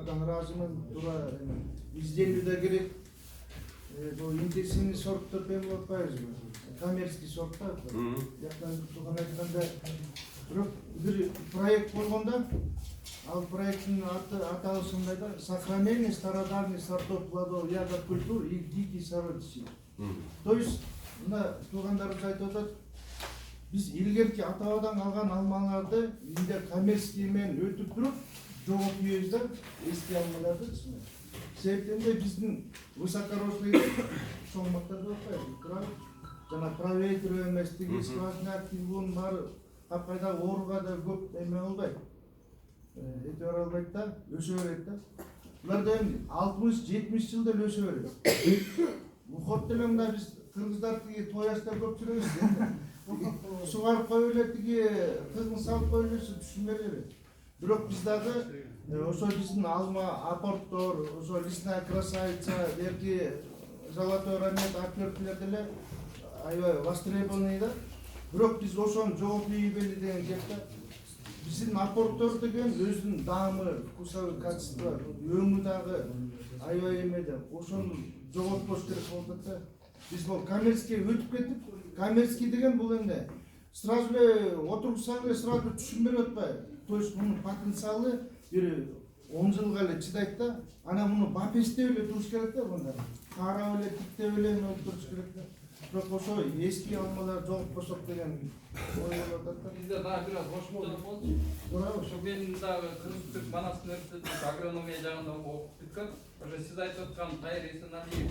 абдан ыраазымын. Туура изденүү да керек. Бул интенсивный сорттор деп атпайбызбы? Коммерческий сорттар. Жактан туган айтканда, бирок бир проект болгондо, ал проекттин аталы ушундай да: сохранение стародавних сортов плодов ягод культур и диких сородичей. То есть, мына туугандарыбыз айтып атат, биз илгерки ата-бабадан калган алмаларды инде коммерческий менен өтүп туруп, жоготуп ийбиз да, эски алмаларды. Себептен де биздин высокорослый чоңмактарды атпайбы? Жана проветриваемости, сквозняк, тигун баары капкайда ооруга да көп эме болбойт. Эте бара албайт да, өсө берет да. Булар да 60-70 жылда өсө берет. Ухот деле мына биз кыргыздар тиги тояшта көп жүрөбүз. Сугарып коюп эле тиги кызын салып коюп эле түшүнбөй эле. Бирок биз дагы ошо биздин алма апорттор, ошо лесная красавица, берки золотой ранет, апортлер деле аябай востребованный да. Бирок биз ошону жоготуп ийбели деген жеп да. Биздин апорттор деген өзүнүн даамы, вкусовой качество, өңү дагы аябай эмеде. Ошону жоготпош керек болуп атат да. Биз бул коммерческий өтүп кетип, коммерческий деген бул эмне? Сразу эле отургузсаң эле сразу түшүнбөй атпайбы? То есть мунун потенциалы бир 10 жылга эле чыдайт да. Ана муну бапестеп эле туруш керек да мында. Карап эле тиктеп эле эме туруш керек да. Бирок ошо эски алмалар жоготпосок деген ой болуп атат да. Бизде дагы бир аз кошумчалык болчу. Туура. Ошо мен дагы Кыргыз Манас университетинде агрономия жагында окуп бүткөм. Ошо сиз айтып аткан Тайыр Эсеналиев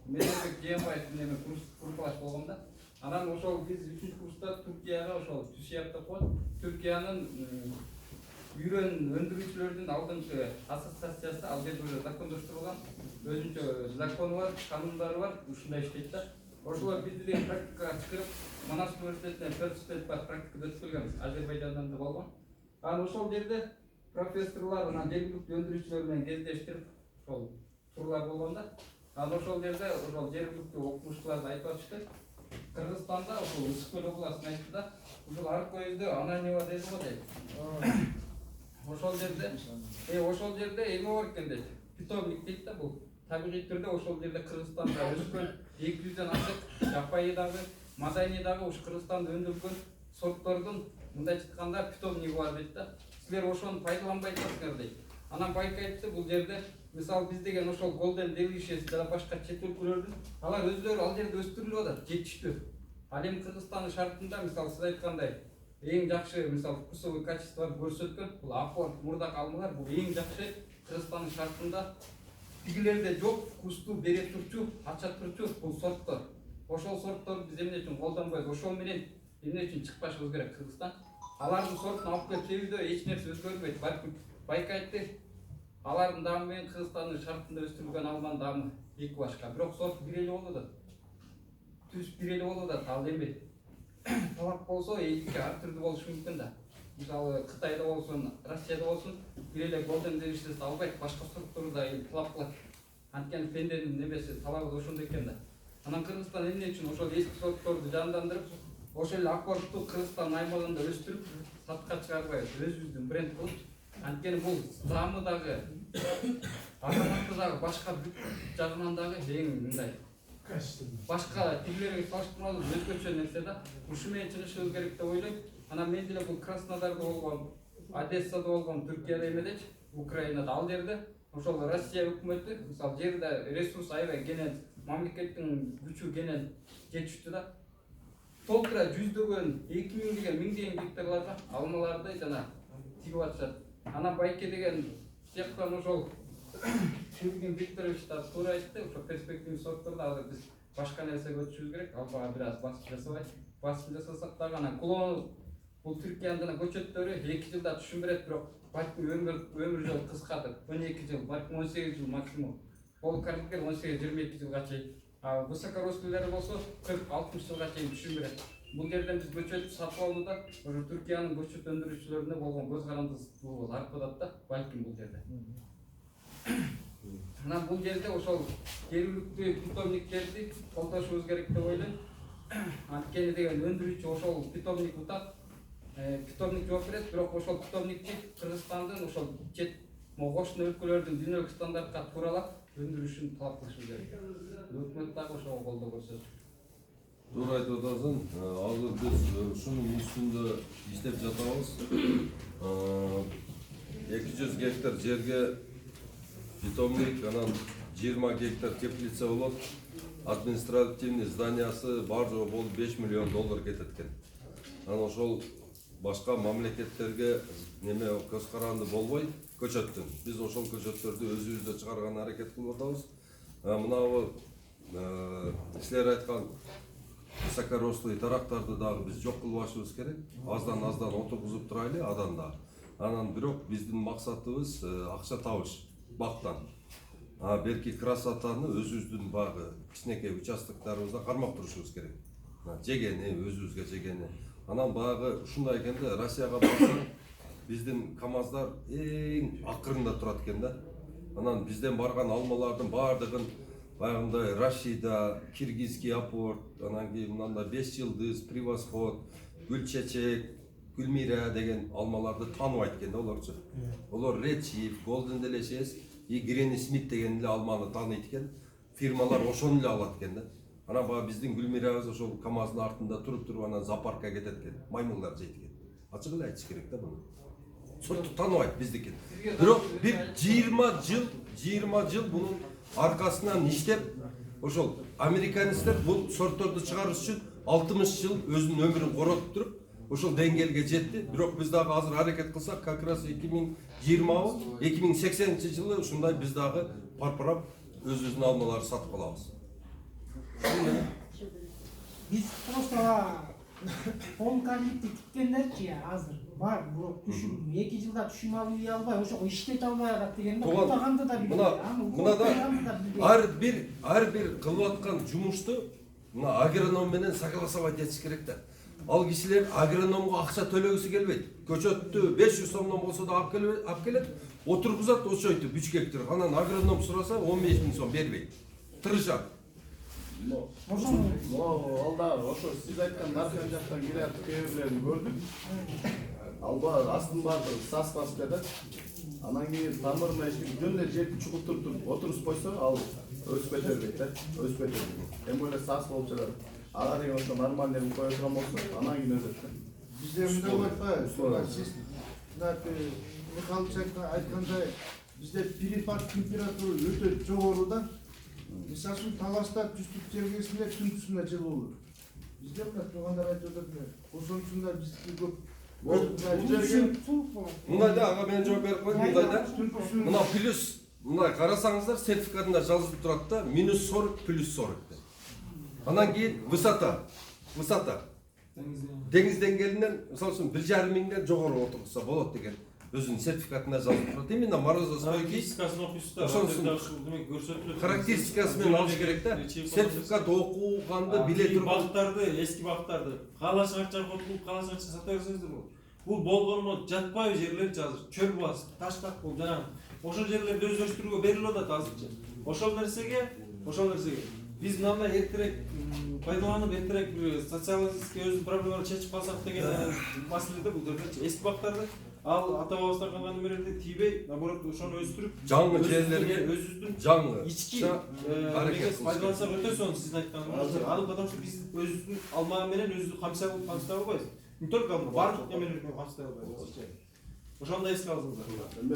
Медетбек Жээнбаев менен курсташ болгом да. Анан ошол биз 3-чү курста Түркияга ошол ТÜSİAD деп коет. Түркиянын үйрөн өндүрүүчүлөрдүн алдыңкы ассоциациясы, ал жерде уже закондоштурулган өзүнчө закону бар, канундары бар, ушундай иштейт да. Ошолор бизди деген практикага чакырып, Манас университетине 4 практикада өтүп келгенбиз, Азербайжандан да болгон. Анан ошол жерде профессорлор, анан жергиликтүү өндүрүүчүлөр менен кездештирип, ошол турлар болгон да. Анан ошол жерде ошол жергиликтүү окумуштуулар айтып атышты. Кыргызстанда ошол Ысык көл областын айтты да, ушул Аркөйүздө Ананева деди го дейт. Ошол жерде эме бар экен дейт. Питомник дейт да бул. Табигый түрдө ошол жерде Кыргызстанда өскөн 200дөн ашык жапайы дагы, маданий дагы ушу Кыргызстанда өндүрүлгөн сорттордун мындай айтканда питомниги бар дейт да. Силер ошону пайдаланбай атасыңар дейт. Анан байкайтты бул жерде мисалы биз деген ошол Golden Delicious жана башка чет өлкөлөрдүн алар өздөрү ал жерде өстүрүлүп атат, жетиштүү. Ал эми Кыргызстандын шартында мисалы сиз айткандай эң жакшы мисалы вкусовой качестволорду көрсөткөн бул апорт, мурдак алмалар бул эң жакшы Кыргызстандын шартында тигилерде жок, вкусту бере турчу, ача турчу бул сорттор. Ошол сортторду биз эмне үчүн колдонбойбуз? Ошол менен эмне үчүн чыкпашыбыз керек Кыргызстан? Алардын сортун алып келип тебүүдө эч нерсе өзгөрбөйт. Балким байкайтты алардын даамы менен Кыргызстандын шартында өстүрүлгөн алманын даамы эки башка. Бирок сорт бир эле болуп атат. Түз бир эле болуп атат. Ал эми талап болсо эки ар түрдүү болушу мүмкүн да. Мисалы Кытайда болсун, Россияда болсун бир эле Golden Delicious албайт, башка сортторду да талап кылат. Анткени пенденин немеси талабы ошондой экен да. Анан Кыргызстан эмне үчүн ошол эски сортторду жандандырып, ошол эле апортту Кыргызстан аймагында өстүрүп, сатка чыгарбайбыз, өзүбүздүн бренд кылып. Анткени бул даамы дагы, азаматы дагы башка бүт жагынан дагы эң мындай башка тигилерге салыштырмалуу өзгөчө нерсе да. Ушу менен чыгышыбыз керек деп ойлойм. Анан мен деле бул Краснодарда болгон, Одессада болгон, Түркияда эмедечи, Украинада ал жерде ошол Россия өкмөтү мисалы жерде ресурс аябай кенен, мамлекеттин күчү кенен жетиштүү да. Толтура жүздөгөн, 2000 деген, 1000 деген гектарларга алмаларды жана тигип атышат. Анан байке деген тияктан ошол Шүргүн Викторович да туура айтты, ошо перспективный сортторду азыр биз башка нерсеге өтүшүбүз керек. Ал бага бир аз басым жасабайт. Басым жасасак дагы анан клон бул Түркиянын жана көчөттөрү 2 жылда түшүм берет, бирок балким өмүр жолу кыскатыр. 12 жыл, балким 18 жыл максимум. Ол кардигер 18-22 жылга чейин. А высокорослылары болсо 40-60 жылга чейин түшүм берет. Бул жерден биз көчөт сатып алууда ошо Түркиянын көчөт өндүрүүчүлөрүнө болгон көз карандысыбыз артып да, балким бул жерде. Анан бул жерде ошол жергиликтүү питомниктерди колдошубуз керек деп ойлойм. Анткени деген өндүрүүчү ошол питомник утат, питомник жооп берет, бирок ошол питомникти Кыргызстандын ошол чет могу кошуна өлкөлөрдүн дүйнөлүк стандартка тууралап өндүрүшүн талап кылышы керек. Өкмөт дагы ошого колдоо көрсөтсүн. Туура айтып атасың. Азыр биз ушунун үстүндө иштеп жатабыз. 200 гектар жерге питомник, анан 20 гектар теплица болот. Административный зданиясы бар жоо болуп $5 миллион кетет экен. Анан ошол башка мамлекеттерге неме көз каранды болбой көчөттүн. Биз ошол көчөттөрдү өзүбүздө чыгарган аракет кылып атабыз. Мынабы силер айткан высокорослый тарактарды дагы биз жок кылбашыбыз керек. Аздан отургузуп турайлы аданда. Анан бирок биздин максатыбыз акча табыш бактан. Белки красотаны өзүбүздүн багы кичинекей участоктарыбызда кармап турушубуз керек. Жегени, өзүбүзгө жегени. Анан багы ушундай экенде, Россияга барсаң, биздин КАМАЗдар эң акырында турат экен да. Анан бизден барган алмалардын баардыгын баягындай Рашида, Киргизский апорт, анан кийин мындай 5 жылдыз, Превосход, Гүлчечек, Гүлмира деген алмаларды тааныбайт экен да олорчу. Олор Red Chief, Golden Delicious и Granny Smith деген эле алманы тааныйт экен. Фирмалар ошону эле алат экен да. Анан баа биздин Гүлмирабыз ошол КАМАЗдын артында туруп анан зоопаркка кетет экен. Маймылдар жейт экен. Ачык эле айтыш керек да буну. Сорту тааныбайт биздикин. Бирок бир 20 жыл бунун аркасынан иштеп, ошол американецтер бул сортторду чыгарыш үчүн 60 жыл өзүнүн өмүрүн коротуп туруп, ошол деңгээлге жетти. Бирок биз дагы азыр аракет кылсак, как раз 2080-жылы ушундай биз дагы парпырап өзүбүздүн алмаларды сатып алабыз. Биз просто полкалитти тиккендерчи азыр бар, бирок түшүм 2 жылда түшүм алып албай, ошого иштете албай атат дегенде уктаганды да билбейт. Мына да ар бир кылып аткан жумушту мына агроном менен согласовать этиш керек да. Ал кишилер агрономго акча төлөгүсү келбейт. Көчөттү 500 сомдон болсо да алып келет, отургузат ошойту 3 гектар. Анан агроном сураса 15 000 сом бербейт. Тырышат. Алда ошо сиз айткан наркан жактан келет кээ-бирлерин көрдүк. Алба астын баардыгы сас басып жатат. Анан кийин тамырына эчтеке жөн эле жерди чукултуруп отуруп койсо, ал өсүп кете бербейт да, өсүп кете бербейт. Эми эле сас болуп жатат. Ага деген ошо нормальный кое турган болсо, анан кийин өсөт да. Бизде мындай болуп атпайбы? Сиз Михалыч айткандай, бизде перепад температура өтө жогору да. Мисалы үчүн Таласта түштүк жергесинде түнкүсүндө жылуу болот. Бизде мына туугандар айтып атат, ошонусунда биздики көп. Мындай да, ага мен жооп берип коеюн, мындай да. Мына плюс, мына карасаңыздар сертификатында жазылып турат да, -40 +40 деп. Анан кийин высота. Деңиз деңгээлинен, мисалы үчүн 1,5 миңден жогору отурса болот деген өзүнүн сертификатында жазылып турат. Именно морозостойкий. Характеристикасы менен алыш керек да. Сертификат окуганды биле турган бактарды, эски бактарды каалашыңар чаркотулуп, каалашыңар сата берсеңиздер болот. Бул болгону жатпайбы жерлерчи азыр, чөл бас, таштак болуп жанагы. Ошол жерлерди өздөштүрүүгө берилип атат азырчы. Ошол нерсеге биз мындай эртерээк пайдаланып, эртерээк социалистический өзүнүн проблемаларын чечип калсак деген маселеде бул жердечи. Эски бактарды ал ата бабабыздан калган эмелерди тийбей, наоборот ошону өстүрүп, жаңы жерлерге өзүбүздүн жаңы ички аракет пайдалансак өтө сонун сиздин айтканыңыз. Ал потому что биз өзүбүздүн алма менен өзүбүздү камсытай албайбыз. Не только алма, баардык эмелерди камсытай албайбыз. Ошондой эске алыңыздар. Эми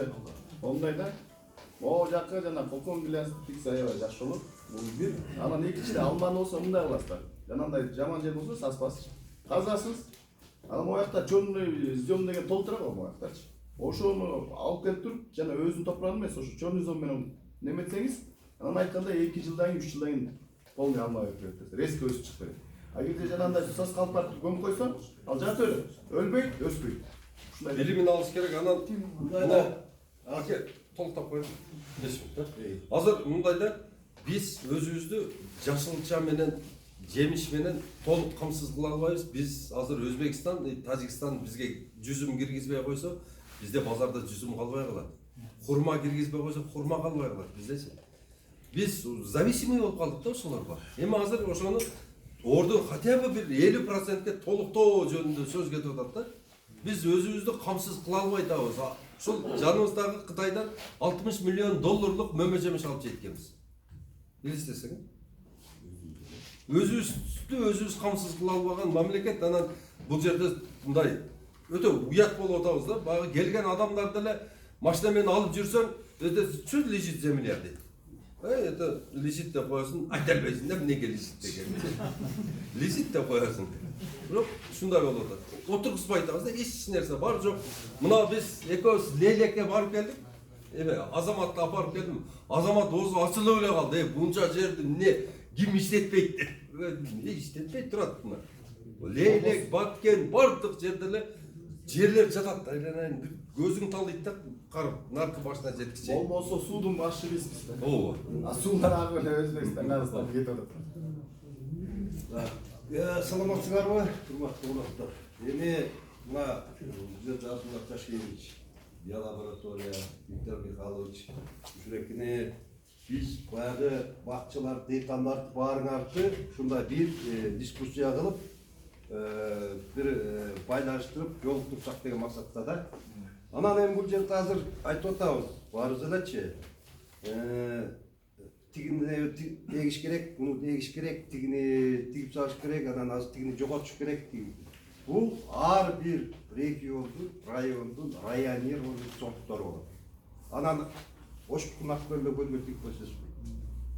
ондай да. Могу жакка жана кокон гиляс тиксе аябай жакшы болот. Бул бир. Анан экинчиде алманы болсо мындай кыласыздар. Жанагындай жаман жер болсо саспас. Тазасыз. Анан могу жакта чёрный зем деген толтура го могу жактачы. Ошону алып келип туруп, жана өзүнүн топурагын эмес, ошо чёрный зем менен неметсеңиз, анан айткандай 2 жылдан кийин 3 жылдан кийин полный алма берет. Резко өсүп чыгып берет. А кийинде жанагындай сас калпак көмүп койсо, ал жата өлөт. Өлбөйт, өспөйт. Ушундай билимин алыш керек. Анан мына аке толуктап коеюн. Азыр мындай да, биз өзүбүздү жашылча менен, жемиш менен толук камсыз кыла албайбыз. Биз азыр Өзбекстан, Тажикстан бизге жүзүм киргизбей койсо, бизде базарда жүзүм калбай калат. Хурма киргизбей койсо, хурма калбай калат биздечи. Биз зависимый болуп калдык да ошолорго. Эми азыр ошону орду хотя бы бир 50%ке толуктоо жөнүндө сөз кетип атат да. Биз өзүбүздү камсыз кыла албай атабыз. Ушул жаныбыздагы Кытайдан 60 миллион долларлык мөмө жемиш алып жеткенбиз. Билесиңиз? Өзүбүз камсыз кыла албаган мамлекет, анан бул жерде мындай өтө уят болуп атабыз да. Багы келген адамдар деле машина менен алып жүрсөң, чуть лежит земля дейт. Это лежит деп коесуң, айта албайсың да эмнеге лежит деген. Лежит деп коесуң. Бирок ушундай болуп атат. Отургузбай атабыз да, эч нерсе бар жок. Мына биз экөөбүз Лейлекке барып келдик. Азаматты апарып келдим. Азамат оозу ачылып эле калды. Бунча жерди эмне ким иштетпейт деп. Иштетпей турат мына. Лейлек, Баткен, бардык жерде эле жерлер жатат. Айланайын көзүң талдайт да, карап наркы башына жеткиче. Болбосо суудун башы бизбиз да. Ооба. Суулар агып эле Өзбекстан, Кыргызстан кетип атат. Саламатсыңарбы, урматтуу коноктор. Эми мына Жезер Абдулла Ташкевич, биолаборатория, Виктор Михайлович, ушурекине биз баягы бакчылар, дыйкандарды баарыңарды ушундай бир дискуссия кылып, бир байланыштырып, жолуктурсак деген максатта да. Анан эми бул жерде азыр айтып атабыз, баарыбыз элечи. Тигини дегиш керек, муну дегиш керек, тигини тигип салыш керек, анан азыр тигини жоготуш керек. Бул ар бир региондун, райондун, районировый сорттор болот. Анан ошкун акберле көлгө тигип койсо өспөйт.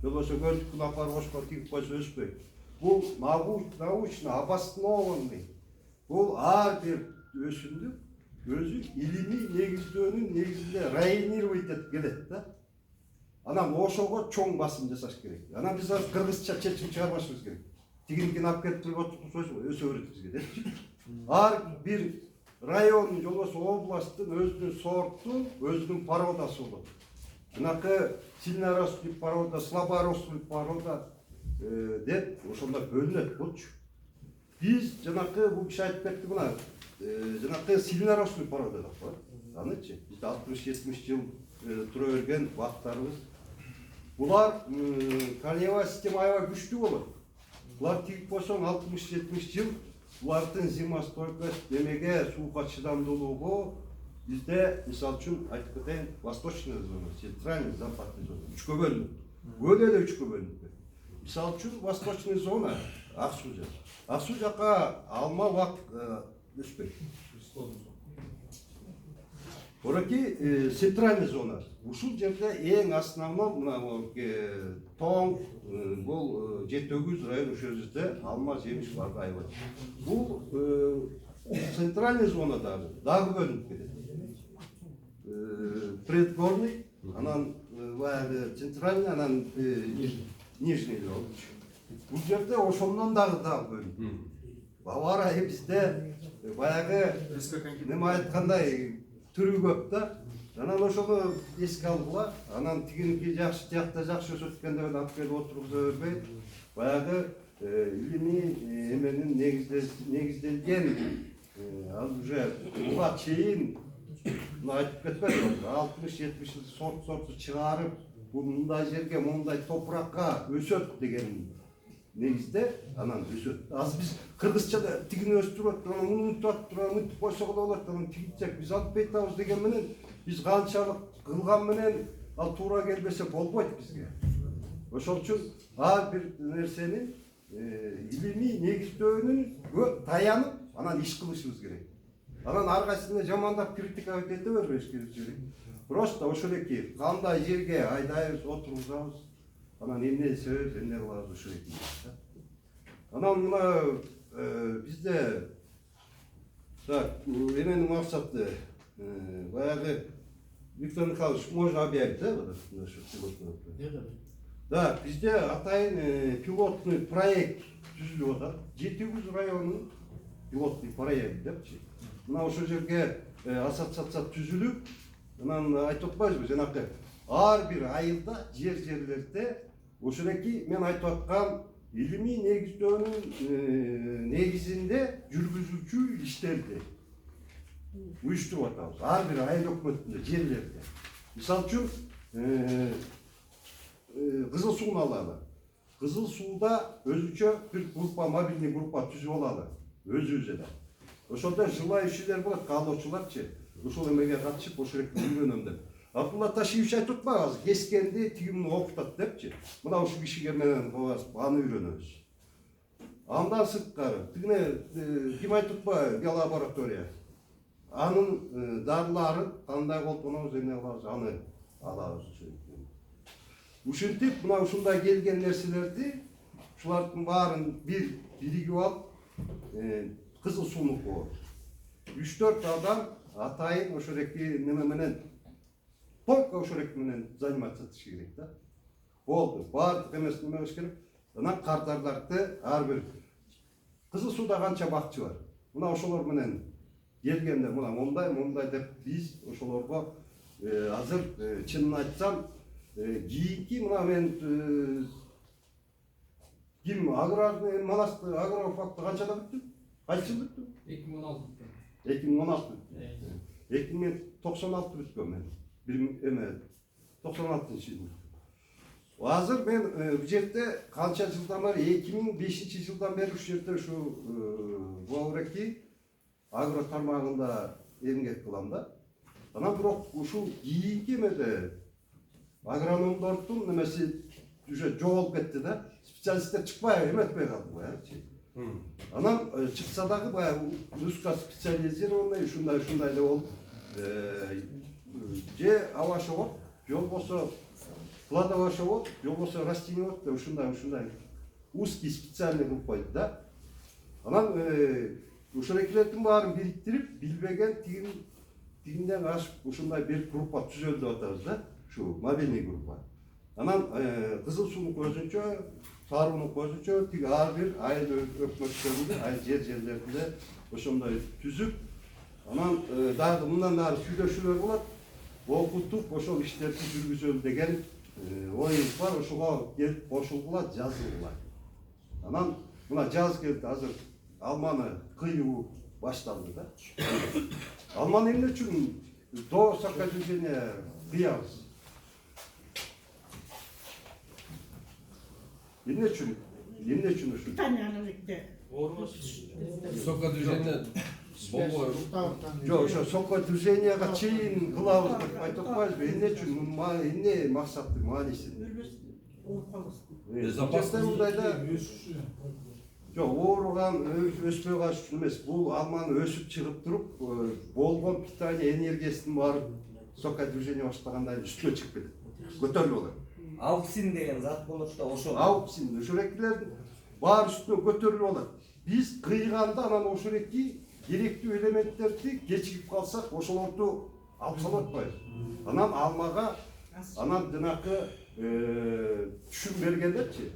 Жолбосо көлдүкүн апарып ошко тигип койсо өспөйт. Бул научно обоснованный. Бул ар бир өсүмдүк өзү илимий негиздөөнүн негизинде районировать этип келет да. Анан ошого чоң басым жасаш керек. Анан биз азыр кыргызча чечим чыгарбашыбыз керек. Тигиникин алып келип туруп өсө берет бизге депчи. Ар бир райондун жолбосо областтын өзүнүн сорту, өзүнүн породасы болот. Жанакы сильнорослый порода, слаборослый порода деп ошондой бөлүнөт болчу. Биз жанакы бул киши айтып кетти мына, жанакы сильнорослый порода деп коет. Анычы бизде 60-70 жыл тура берген бактарыбыз. Булар корневая система аябай күчтүү болот. Булар тигип койсоң 60-70 жыл булардын зимостойкость, демеге суукка чыдамдуулугу бизде мисалы үчүн айтып кетейин, восточный зона, центральный, западный зона үчкө бөлүнөт. Өлө эле үчкө бөлүнөт. Мисалы үчүн восточный зона ак суу жак. Ак суу жакка алма бак өспөйт. Ораки центральный зона. Ушул жерде эң основной мына тоң, бул 7-9 район ошол жерде алма жемиш бар аябай. Бул центральный зона дагы бөлүнүп кетет. Предгорный, анан центральный, анан нижний болчу. Бул жерде ошондон дагы бөлүнүп. Бавария бизде баягы неме айткандай түрү көп да. Анан ошого эске алгыла, анан тигиники жакшы, тиякта жакшы өсөт экен деп алып келип отургуза бербейт. Баягы илимий эменин негизделген ал уже буга чейин айтып кетпедим, 60-70 жыл сорту чыгарып, бул мындай жерге, мындай топуракка өсөт деген негизде анан өсөт. Азыр биз кыргызчада тигини өстүрөт, муну унутат, мынтип койсок да болот, анан тигитсек биз алып атабыз деген менен биз канчалык кылган менен ал туура келбесе болбойт бизге. Ошол үчүн ар бир нерсени илимий негиздөөнүн таянып, анан иш кылышыбыз керек. Анан ар кайсысына жамандап критика кете бербеш керек. Просто ошол эки кандай жерге айдайбыз, отургузабыз, анан эмне себеп, эмне кылабыз ошол эки. Анан мына бизде так, эменин максаты баягы Виктор Михайлович можно объявить, да, вот это? Да, bizde атайын пилотный проект түзүлүп атат. 7 районун пилотный проект депчи. Мына ошол жерге ассоциация түзүлүп, анан айтып атпайбызбы, жанакы ар бир айылда жерлерде ошол эки мен айтып аткан илимий негиздөөнүн негизинде жүргүзүүчү иштерди уюштуруп атабыз. Ар бир айыл өкмөтүндө жерлерде. Мисалы үчүн Кызыл сууну алалы. Кызыл сууда өзүчө бир группа, мобильный группа түзүп алалы. Өзүбүз эле. Ошондо желающийлер болот, каалоочуларчы. ошол эмеге катышып ошол жерде үйрөнөм деп. Абдулла Ташиевич айтып атпайбы, кескенди түйүмүн окутат депчи. Мына ушул кишиге менен аны үйрөнөбүз. Андан сырткары, тигине ким айтып атпайбы, биолаборатория. Анын дарыларын кандай колдонобуз, эмне кылабыз, аны алабыз. Ушинтип мына ушундай келген нерселерди ушулардын баарын биригип алып, кызыл суунук болот. 3-4 адам атайын ошол эки неме менен только ошол эки менен заниматься этиш керек да. Болду. Баардык эмес неме кылыш керек. Анан кардарларды ар бир кызыл сууда канча бакчы бар. Мына ошолор менен келгенде мындай деп биз ошолорго азыр чынын айтсам кийинки мына мен ким аграрный манасты агрофакты канчада бүттү? Кайсы жыл бүттү? 2016. 2016. 2096 бүткөн мен. Бир 96-жылы. Азыр мен бу жерде канча жылдан бери 2005-жылдан бери ушул жерде ушу Бобуреки агро тармагында эмгек кылам да. Анан бирок ушул кийинки эмеде агрономдордун немеси уже жоголуп кетти да. Специалисттер чыкпай эметпей калды баягычы. Анан чыкса дагы баягы узко специализированный ушундай деп болуп же аба шогот, же болбосо кладовой шогот, же болбосо растениевод деп ушундай узкий специальный кылып койду да. Анан ушул экилердин баарын бириктирип, билбеген тигинден ашып ушундай бир группа түзөлдү деп атабыз да. Ушу мобильный группа. Анан кызыл суунук өзүнчө, сарыунук өзүнчө, тиги ар бир айыл өкмөттөрүндө, айыл жерлеринде ошондой түзүп, анан дагы мындан ары сүйлөшүүлөр болот, окутуп ошол иштерди жүргүзөлү деген оюбуз бар, ошого келип кошулгула, жазылгула. Анан мына жаз келди, азыр алманы кыюу башталды да. Алманы эмне үчүн до сокодвижения кыябыз? Эмне үчүн ушул? Сокодвижение болбой. Жок, ошо сокодвиженияга чейин кылабыз деп айтып атпайбызбы? Эмне үчүн? Эмне максаты, мааниси? Безопасность мындайда. Жок, ооруган өспөй калыш үчүн эмес. Бул алманы өсүп чыгып туруп, болгон питание энергиясынын баары сокодвижение баштагандан үстүнө чыгып кетет. Көтөрүлүп алат. Ауксин деген зат болот да ошол. Ауксин, ошол экилердин баары үстүнө көтөрүлүп алат. Биз кыйганда анан ошол эки керектүү элементтерди кечигип калсак, ошолорду алып сала атпайбыз. Анан алмага, анан жанакы түшүм бергендерчи,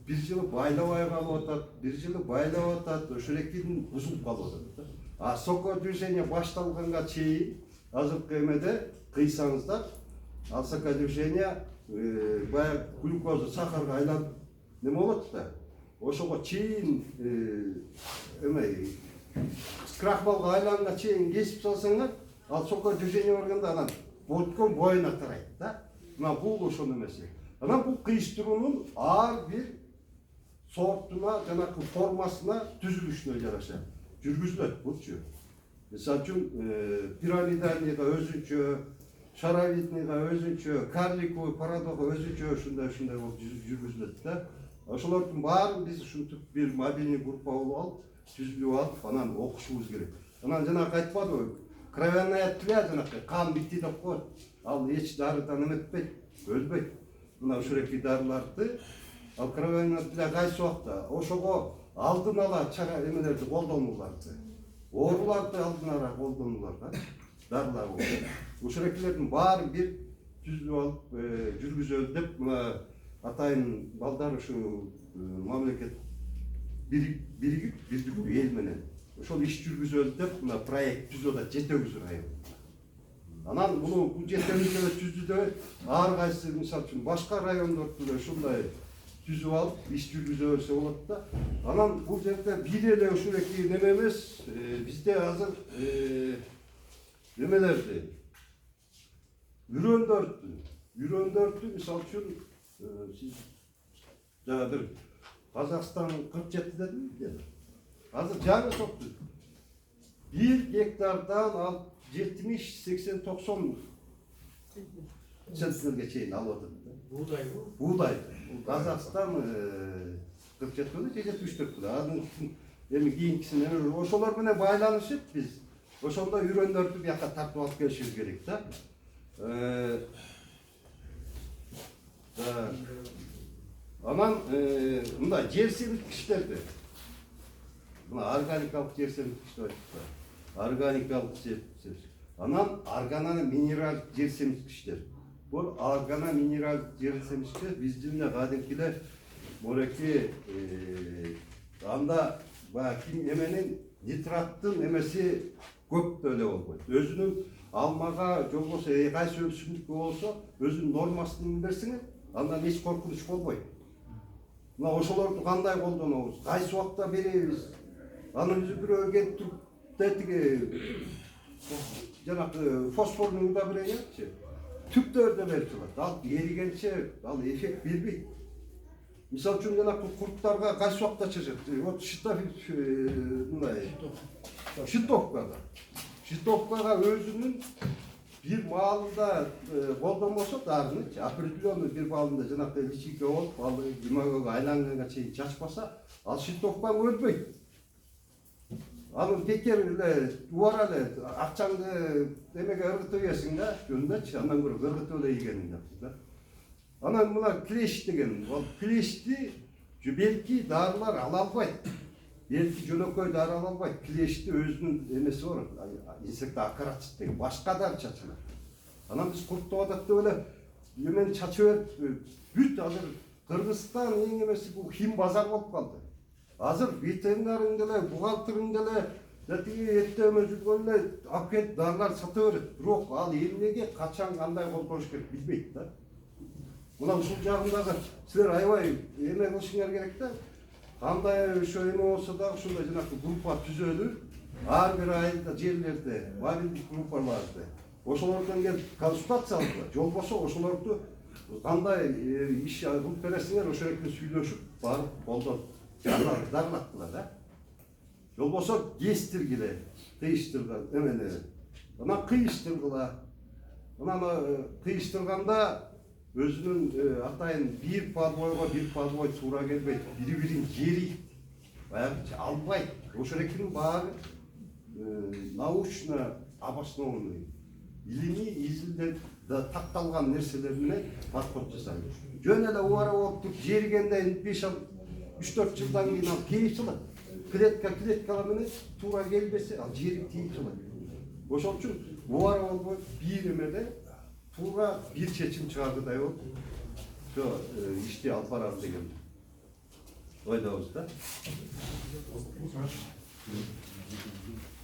бир жылы байлабай калып атат, бир жылы байлап атат, ошол экинин бузулуп калып атат. А сокодвижение башталганга чейин азыркы эмеде кыйсаңыздар, ал сокодвижение баягы глюкоза, сахарга айланып неме болот да. Ошого чейин крахмалга айланганга чейин кесип салсаңар, ал сокодвижение барганда анан өткөн боюна тарайт да. Мына бул ошол эмеси. Анан бул кыйыштыруунун ар бир сортуна, жанакы формасына, түзүлүшүнө жараша жүргүзүлөт бучу. Мисалы үчүн пирамидальныйга өзүнчө, шаровидныйга өзүнчө, карликовый парадога өзүнчө ушундай болуп жүргүзүлөт да. Ошолордун баарын биз ушинтип бир мобильный группа болуп алып, түзүлүп алып, анан окушубуз керек. Анан жанагы айтпадыбы, кровяная тля, жанакы кан битти деп коет. Ал эч дарыдан эметпейт, өлбөйт. Мына ушул эки дарыларды, ал кровяная тля кайсы убакта, ошого алдын ала чара эмелерди колдонуларды. Ооруларды алдын ала колдонулар да, дарылар болот. Ушул экилердин баарын бир түзүп алып, жүргүзөлү деп, мына атайын балдар ушу мамлекет биригип, бирдиктүү эл менен ошол иш жүргүзөлү деп, мына проект түзүп атат жетөгүз район. Анан бул жетөгүздө түздүдө ар кайсы мисалы үчүн башка райондорду да ушундай түзүп алып, иш жүргүзө берсе болот да. Анан бул жерде бир эле ушул эки неме эмес, бизде азыр немелерди, үйрөндөрдү мисалы үчүн сиз жана бир Казакстан 47 дедиңиз. Азыр жаңы сокту. 1 гектардан ал 70-80-90 центнерге чейин алып атат. Буğday. Казакстан 47 кылы, 74 кылы. Анын эми кийинкисин ошолор менен байланышып биз ошондо үйрөндөрдү бияка тартып алып келишибиз керек да. Анан мындай жер семирткичтерди. Мына органикалык жер семирткич деп атат. Органикалык жер. Анан органа минералдык жер семирткичтер. Бул органа минералдык жер семирткичтер биздин кадимкилер мореки анда баягы ким эменин нитраттын эмеси көп эле болбойт. Өзүнүн алмага же болбосо кайсы өсүмдүккө болсо өзүнүн нормасын берсеңер, андан эч коркунуч болбойт. Мына ошолорду кандай колдонобуз, кайсы убакта беребиз, анын бирөө келип туруп жанагы фосфорный удобрениячы түптөрдө берип турат. Ал эригенче ал эффект бербейт. Мисалы үчүн жанагы курттарга кайсы убакта чыжат? Вот мындай Щитовкага өзүнүн бир маалында колдонбосо дарыны определенный бир маалында жанагы личинка болуп, ал димагога айланганга чейин чачпаса, ал щитовка өлбөйт. Анын пекер эле убара эле акчаңды эмеге ыргытып ийесиң да, жөндөчү, андан көрө ыргытып эле ийгениң да. Анан мына клещ деген, ал клещти белки дарылар ала албайт. Белки жөнөкөй дары ала албайт. Клещти өзүнүн эмеси бар, инсектоокаратчы деген башка дары чачылат. Анан биз курттап атат деп эле эмени чачып берип, бүт азыр Кыргызстан эң эмеси бул хим базар болуп калды. Азыр ветеринарың деле, бухгалтерың деле, тиги эртеме жүргөн эле алып келип дарылар сата берет. Бирок ал эмнеге качан кандай колдош керек билбейт да. Мына ушул жагындагы силер аябай эме кылышыңар керек да. Кандай ошо эме болсо да ушундай жанагы группа түзөлүп, ар бир айылда жерлерде мобилдик группаларды ошолордон келип консультация алып, же болбосо ошолорду кандай иш кылып бересиңер, ошол менен сүйлөшүп барып колдонуп дарылаттылар да. Же болбосо кестиргиле, кыйыштырган эмени. Анан кыйыштыргыла. Анан кыйыштырганда өзүнүн атайын бир подвойго туура келбейт, бири-бирин жери баягыча албайт. Ошонекинин баары научно обоснованный, илимий изилдеп такталган нерселер менен подход жасайт. Жөн эле убара болуп туруп жеригенден 3-4 жылдан кийин ал кейип чыгат. Клеткалар менен туура келбесе, ал жерип тийип чыгат. Ошол үчүн убара болбой бир эмеде туура бир чечим чыгардыдай болуп, ошо ишти алып барам деген ойдобуз да.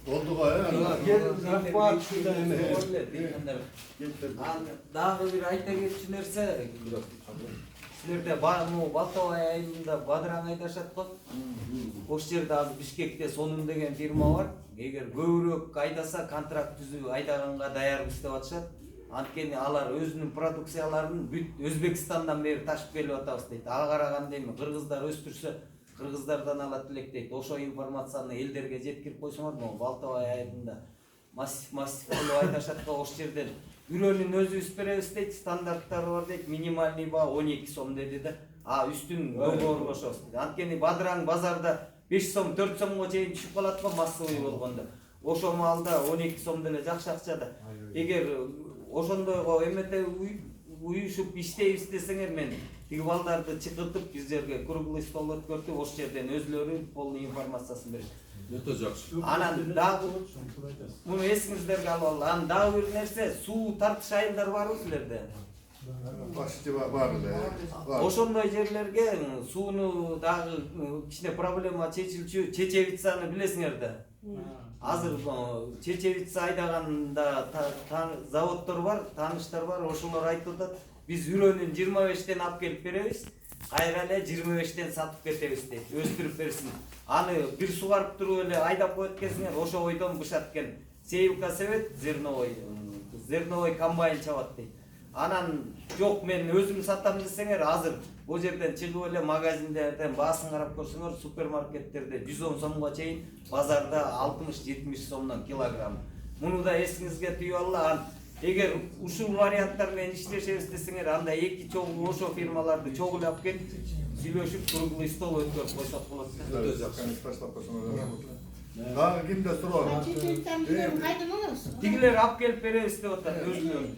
Болду го, Рахмат, ушундай эме. Дагы бир айта кетчү нерсе, силерде Балтабай айылында бадыраң айдашат го. Ош жерде азыр Бишкекте Сонун деген фирма бар. Эгер көбүрөөк айдаса контракт түзүп айдаганга даярбыз деп атышат. Анткени алар өзүнүн продукцияларын бүт Өзбекстандан бери ташып келип атабыз дейт. Ага караганда эми кыргыздар өстүрсө, кыргыздардан алат элек дейт. Ошо информацияны элдерге жеткирип койсоңор, могу Балтабай айылында массив болуп айдашат го. Ош жерден үрөнүн өзүбүз беребиз дейт, стандарттары бар дейт, минимальный баа 12 сом деди да. Үстүн договор кошобуз дейт. Анткени бадыраң базарда 5 сом, 4 сомго чейин түшүп калат го массовый болгондо. Ошо маалда 12 сом деле жакшы акча да. Эгер ошондойго эмете уюшуп иштейбиз десеңер, мен тиги балдарды чакыртып биз жерге круглый стол өткөртүп, ош жерден өзүлөрү полный информациясын берет. Өтө жакшы. Анан дагы муну эсиңиздерге алып ал. Анан дагы бир нерсе, суу тартыш айылдар барбы силерде? Почти бар эле. Ошондой жерлерге сууну дагы кичине проблема чечилчү, чечевицаны билесиңер да. Азыр чечевица айдаганда заводдор бар, тааныштар бар, ошолор айтып атат, биз үрөнүн 25тен алып келип беребиз, кайра эле 25тен сатып кетебиз дейт, өстүрүп берсин. Аны бир сугарып туруп эле айдап коет экенсиңер, ошо ойдон бышат экен. Сейилка себет зерновой комбайн чабат дейт. Анан жок мен өзүм сатам десеңер азыр бул жерден чыгып эле магазиндерден баасын карап көрсөңөр супермаркеттерде 110 сомго чейин, базарда 60-70 сомдон килограмм. Муну да эсиңизге түйүп алла. Эгер ушул варианттар менен иштешебиз десеңер, анда эки чогуу ошо фирмаларды чогуу алып келип сүйлөшүп круглый стол өткөрүп койсок болот. Өтө жакшы таштап койсоңор. Дагы кимде суроо бар? Чечилтем дегенди кайдан алабыз? Тигилер алып келип беребиз деп атат өзүнөн.